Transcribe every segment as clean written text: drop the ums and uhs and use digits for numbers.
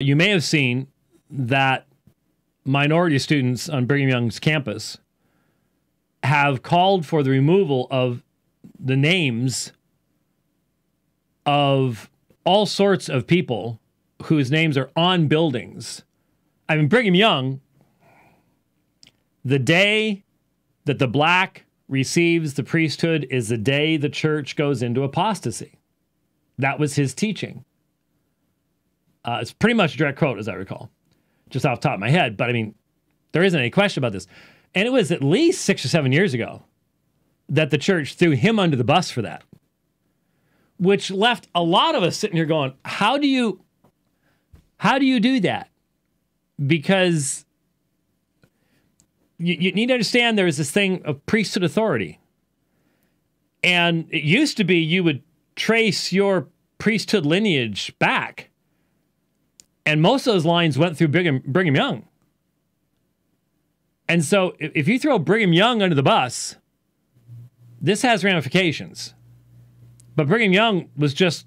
You may have seen that minority students on Brigham Young's campus have called for the removal of the names of all sorts of people whose names are on buildings. I mean, Brigham Young, the day that the black receives the priesthood is the day the church goes into apostasy. That was his teaching. It's pretty much a direct quote, as I recall, just off the top of my head. But I mean, there isn't any question about this. And it was at least 6 or 7 years ago that the church threw him under the bus for that, which left a lot of us sitting here going, how do you do that? Because you need to understand there is this thing of priesthood authority. And it used to be you would trace your priesthood lineage back. And most of those lines went through Brigham Young. And so if you throw Brigham Young under the bus, this has ramifications. But Brigham Young was just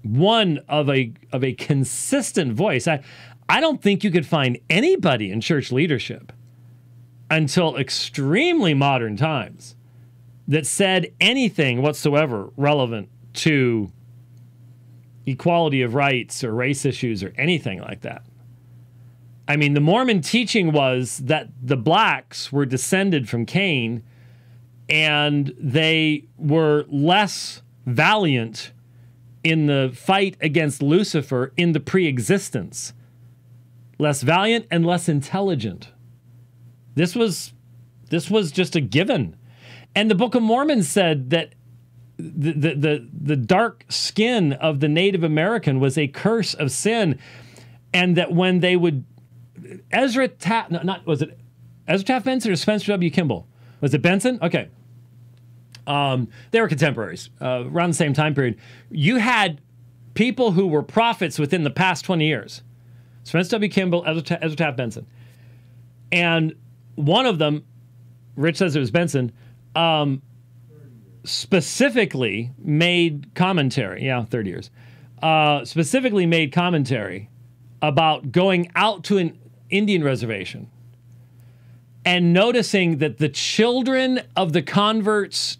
one of a consistent voice. I don't think you could find anybody in church leadership until extremely modern times that said anything whatsoever relevant to equality of rights or race issues or anything like that. I mean, the Mormon teaching was that the blacks were descended from Cain and they were less valiant in the fight against Lucifer in the pre-existence. Less valiant and less intelligent. This was just a given. And the Book of Mormon said that the dark skin of the Native American was a curse of sin, and that when they would Ezra Taft Benson or Spencer W. Kimball? Was it Benson? Okay. They were contemporaries around the same time period. You had people who were prophets within the past 20 years. Spencer W. Kimball, Ezra Taft Benson. And one of them, Rich says it was Benson, specifically made commentary. Yeah, 30 years. Specifically made commentary about going out to an Indian reservation and noticing that the children of the converts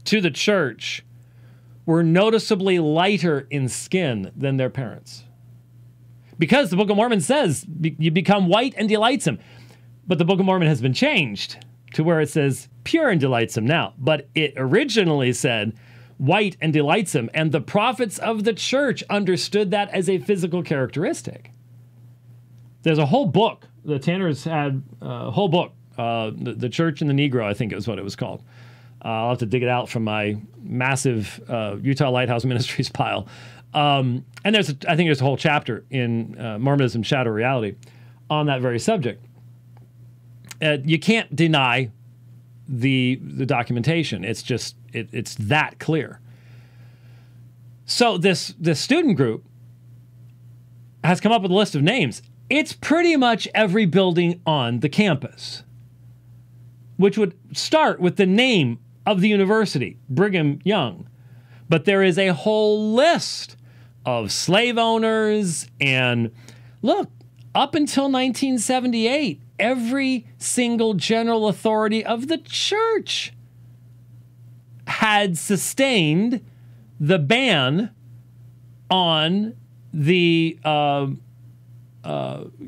to the church were noticeably lighter in skin than their parents. Because the Book of Mormon says you become white and delightsome. But the Book of Mormon has been changed to where it says pure and delightsome now. But it originally said white and delightsome. And the prophets of the church understood that as a physical characteristic. There's a whole book. The Tanners had a whole book. The Church and the Negro, I think it was what it was called. I'll have to dig it out from my massive Utah Lighthouse Ministries pile. And I think there's a whole chapter in Mormonism Shadow Reality on that very subject. You can't deny the documentation. It's just it's that clear. So this student group has come up with a list of names. It's pretty much every building on the campus, which would start with the name of the university, Brigham Young. But there is a whole list of slave owners, and look, up until 1978, every single general authority of the church had sustained the ban on the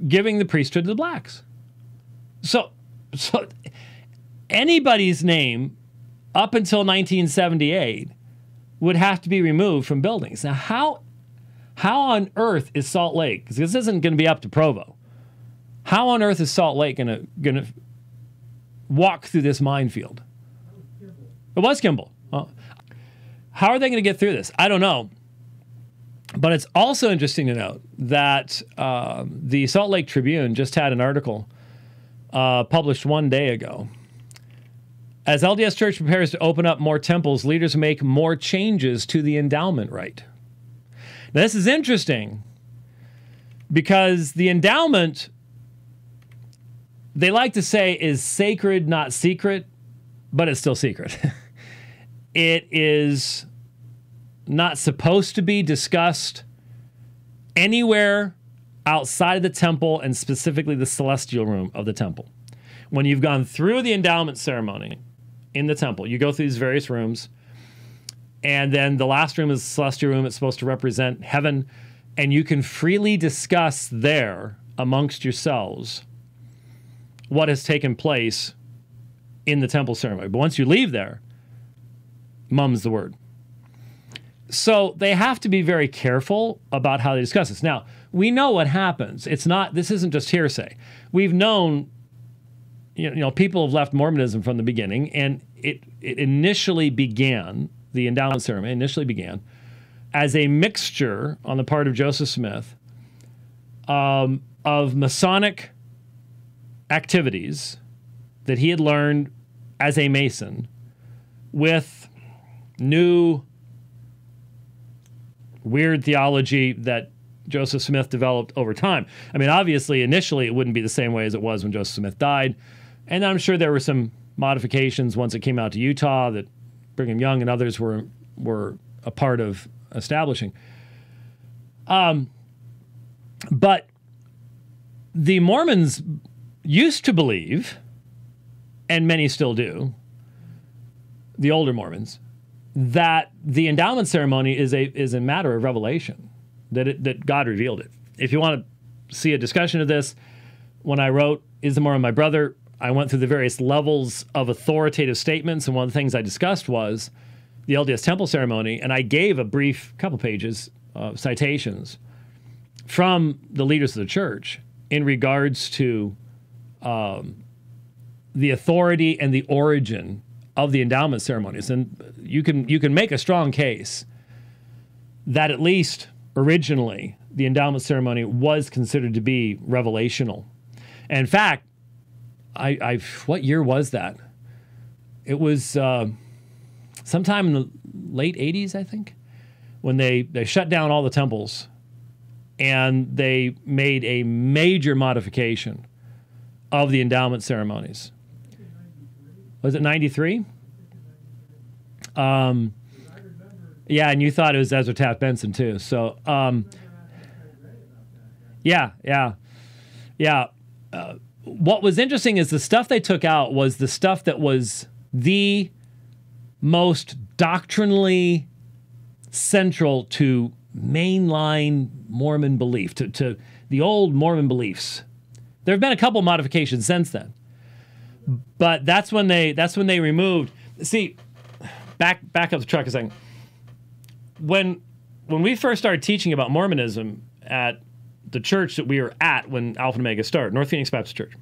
giving the priesthood to the blacks. So anybody's name up until 1978 would have to be removed from buildings. Now, how on earth is Salt Lake? Because this isn't going to be up to Provo. How on earth is Salt Lake going to walk through this minefield? It was Kimball. Oh. How are they going to get through this? I don't know. But it's also interesting to note that the Salt Lake Tribune just had an article published one day ago. As LDS Church prepares to open up more temples, leaders make more changes to the endowment right. Now, this is interesting because the endowment, they like to say, is sacred, not secret, but it's still secret. It is not supposed to be discussed anywhere outside of the temple and specifically the celestial room of the temple. When you've gone through the endowment ceremony in the temple, you go through these various rooms, and then the last room is the celestial room. It's supposed to represent heaven, and you can freely discuss there amongst yourselves what has taken place in the temple ceremony. But once you leave there, mum's the word. So they have to be very careful about how they discuss this. Now, we know what happens. This isn't just hearsay. We've known, people have left Mormonism from the beginning, and it initially began, the endowment ceremony initially began as a mixture on the part of Joseph Smith of Masonic activities that he had learned as a Mason with new weird theology that Joseph Smith developed over time. I mean, obviously, initially, it wouldn't be the same way as it was when Joseph Smith died. And I'm sure there were some modifications once it came out to Utah that Brigham Young and others were a part of establishing. But the Mormons used to believe, and many still do, the older Mormons, that the endowment ceremony is a matter of revelation, that God revealed it. If you want to see a discussion of this, when I wrote Is the Mormon My Brother, I went through the various levels of authoritative statements, and one of the things I discussed was the LDS temple ceremony, and I gave a brief couple pages of citations from the leaders of the church in regards to the authority and the origin of the endowment ceremonies. And you can make a strong case that at least originally the endowment ceremony was considered to be revelational. And in fact, what year was that? It was sometime in the late 80s, I think, when they shut down all the temples and they made a major modification of the endowment ceremonies. Was it 93? Yeah, and you thought it was Ezra Taft Benson too. So, yeah. What was interesting is the stuff they took out was the stuff that was the most doctrinally central to mainline Mormon belief, to the old Mormon beliefs. There have been a couple modifications since then. But that's when they removed. See, back up the truck a second. When we first started teaching about Mormonism at the church that we were at when Alpha and Omega started, North Phoenix Baptist Church.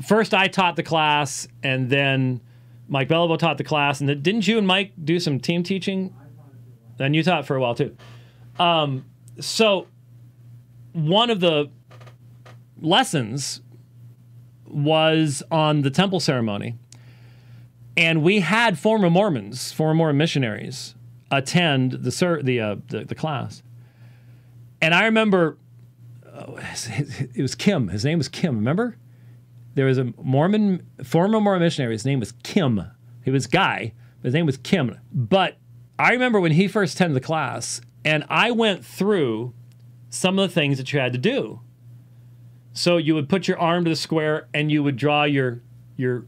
First I taught the class, and then Mike Beliveau taught the class, and didn't you and Mike do some team teaching? And you taught for a while too. So one of the lessons was on the temple ceremony, and we had former Mormon missionaries attend the class. And I remember it was Kim. His name was Kim. Remember, there was a former Mormon missionary. His name was Kim. He was Guy, but his name was Kim. But I remember when he first attended the class, and I went through some of the things that you had to do. So you would put your arm to the square, and you would draw your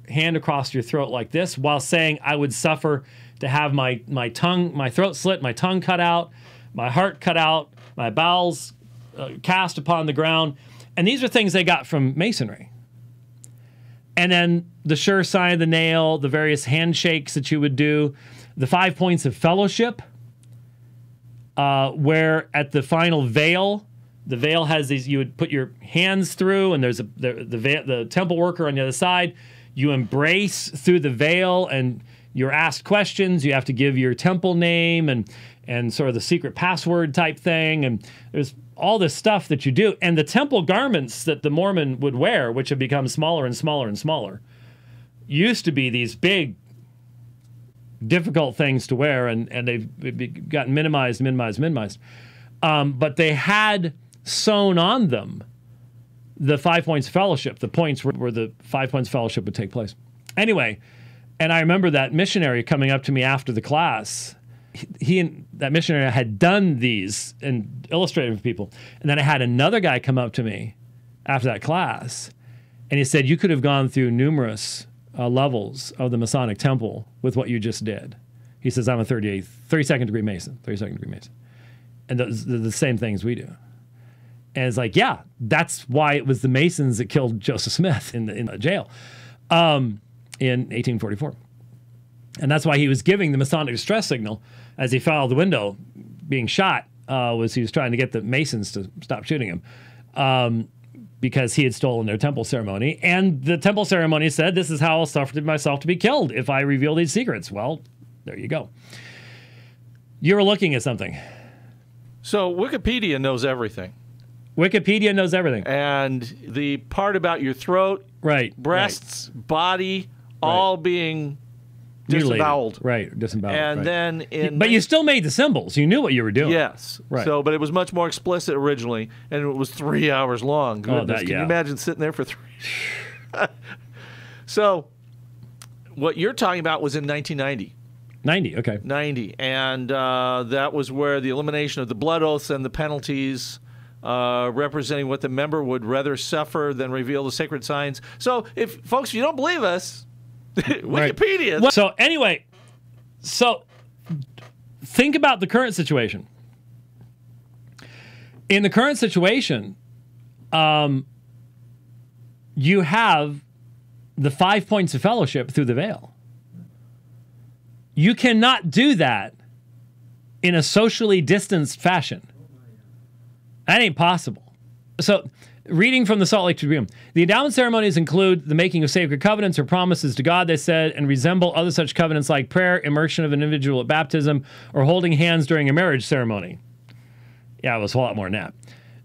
hand across your throat like this, while saying, I would suffer to have my throat slit, my tongue cut out, my heart cut out, my bowels cast upon the ground. And these are things they got from Masonry. And then the sure sign of the nail, the various handshakes that you would do, the 5 points of fellowship, where at the final veil, the veil has these, you would put your hands through, and there's the temple worker on the other side. You embrace through the veil, and you're asked questions. You have to give your temple name and sort of the secret password type thing. And there's all this stuff that you do. And the temple garments that the Mormon would wear, which have become smaller and smaller and smaller, used to be these big, difficult things to wear, and they've gotten minimized. But they had sewn on them the 5 points of fellowship, the points where the 5 points of fellowship would take place. Anyway, and I remember that missionary coming up to me after the class. He and that missionary had done these and illustrated for people. And then I had another guy come up to me after that class, and he said, you could have gone through numerous levels of the Masonic temple with what you just did. He says, I'm a 32nd degree Mason, 32nd degree Mason. And those are the same things we do. And it's like, yeah, that's why it was the Masons that killed Joseph Smith in the jail in 1844. And that's why he was giving the Masonic distress signal as he fell out the window being shot, was he was trying to get the Masons to stop shooting him because he had stolen their temple ceremony. And the temple ceremony said, this is how I'll suffer myself to be killed if I reveal these secrets. Well, there you go. You were looking at something. So Wikipedia knows everything. Wikipedia knows everything. And the part about your throat, breasts, body, all being disemboweled. Right, disemboweled. And then but you still made the symbols. You knew what you were doing. Yes. Right. So, but it was much more explicit originally, and it was 3 hours long. Goodness, can you imagine sitting there for 3? So, what you're talking about was in 1990. 90, okay. 90, and that was where the elimination of the blood oaths and the penalties, representing what the member would rather suffer than reveal the sacred signs. So, if folks, if you don't believe us, Wikipedia. Right. Well, so anyway, think about the current situation. In the current situation, you have the 5 points of fellowship through the veil. You cannot do that in a socially distanced fashion. That ain't possible. So, reading from the Salt Lake Tribune, the endowment ceremonies include the making of sacred covenants or promises to God, they said, and resemble other such covenants like prayer, immersion of an individual at baptism, or holding hands during a marriage ceremony. Yeah, it was a lot more than that.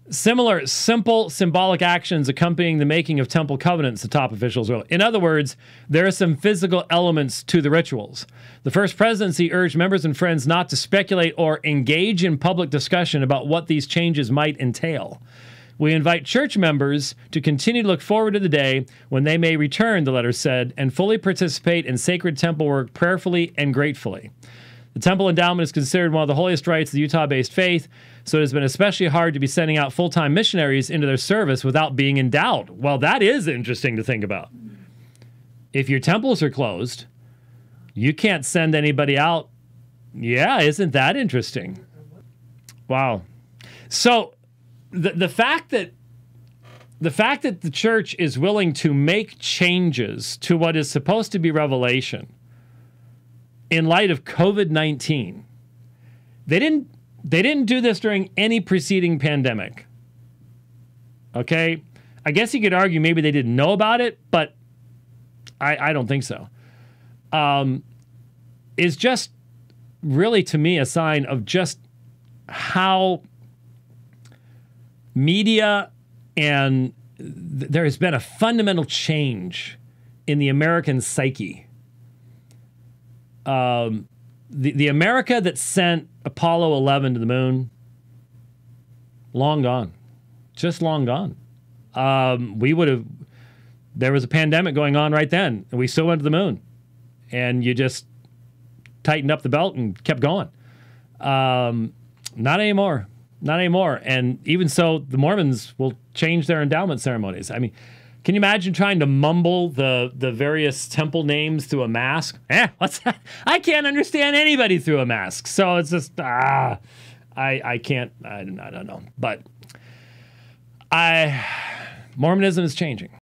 Similar, simple, symbolic actions accompanying the making of temple covenants, the top officials wrote. In other words, there are some physical elements to the rituals. The First Presidency urged members and friends not to speculate or engage in public discussion about what these changes might entail. We invite church members to continue to look forward to the day when they may return, the letter said, and fully participate in sacred temple work prayerfully and gratefully. The temple endowment is considered one of the holiest rites of the Utah-based faith, so it has been especially hard to be sending out full-time missionaries into their service without being endowed. Well, that is interesting to think about. If your temples are closed, you can't send anybody out. Yeah, isn't that interesting? Wow. So the fact that the church is willing to make changes to what is supposed to be revelation in light of COVID-19, they didn't do this during any preceding pandemic. Okay? I guess you could argue maybe they didn't know about it, but I don't think so. Is just really, to me, a sign of just how media and there has been a fundamental change in the American psyche. The America that sent Apollo 11 to the moon, long gone. Just long gone. There was a pandemic going on right then, and we still went to the moon. And you just tightened up the belt and kept going. Not anymore. Not anymore. And even so, the Mormons will change their endowment ceremonies. I mean, can you imagine trying to mumble the various temple names through a mask? What's that? I can't understand anybody through a mask. So it's just, I can't, I don't know. But Mormonism is changing.